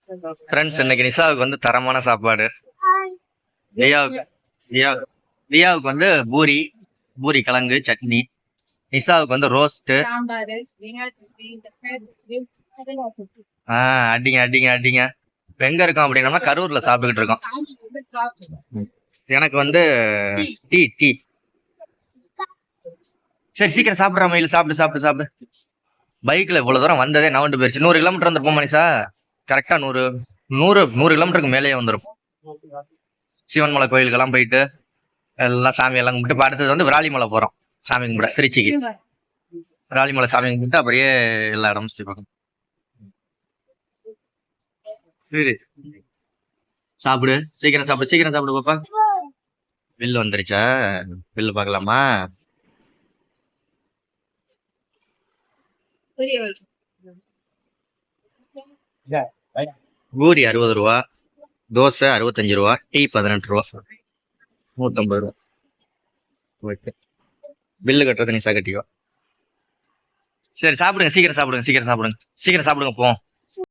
Friends, இன்னைக்கு நிஷாவுக்கு வந்து தரமான சாப்பாடு. தியாவுக்கு தியாவுக்கு தியாவுக்கு வந்து பூரி பூரி கிழங்கு சட்னி. நிஷாவுக்கு வந்து ரோஸ்ட்டு. அடிங்க அடிங்க அடிங்க. இப்ப எங்க இருக்கோம் அப்படின்னா கரூர்ல சாப்பிட்டுக்கிட்டு இருக்கோம். எனக்கு வந்து டீ டீ. சரி சீக்கிரம் சாப்பிட்ற மயில், சாப்பிடு சாப்பிடு சாப்பிடு. பைக்ல இவ்வளவு தூரம் வந்ததே நவண்டு போயிருச்சு. 100 கிலோமீட்டர் வந்துருப்போம் மனிஷா. கரெக்டா 100 கிலோமீட்டருக்கு மேலேயே வந்துடும். சிவன்மலை கோயிலுக்கெல்லாம் போயிட்டு எல்லாம் சாமி எல்லாம் கும்பிட்டு இப்ப அடுத்தது வந்து விராலிமலை போறோம் சாமி கும்பிட. திருச்சிக்கு விராலிமலை சாமி கும்பிட்டு அப்படியே எல்லா இடமும் சுத்தி பார்க்கணும். சரி சாப்பிடு, சீக்கிரம் சாப்பிடு, சீக்கிரம் சாப்பிடு பாப்பா. பில்லு வந்துருச்சா? பில்லு பார்க்கலாமா? பூரி 60 ரூபா, தோசை 65 ரூபா, டீ 18 ரூபா, 150 ரூபா. ஓகே, பில்லு கட்டுறது நிஷா கட்டிக்கோ. சரி சாப்பிடுங்க, சீக்கிரம் சாப்பிடுங்க, சீக்கிரம் சாப்பிடுங்க, சீக்கிரம் சாப்பிடுங்க. போ.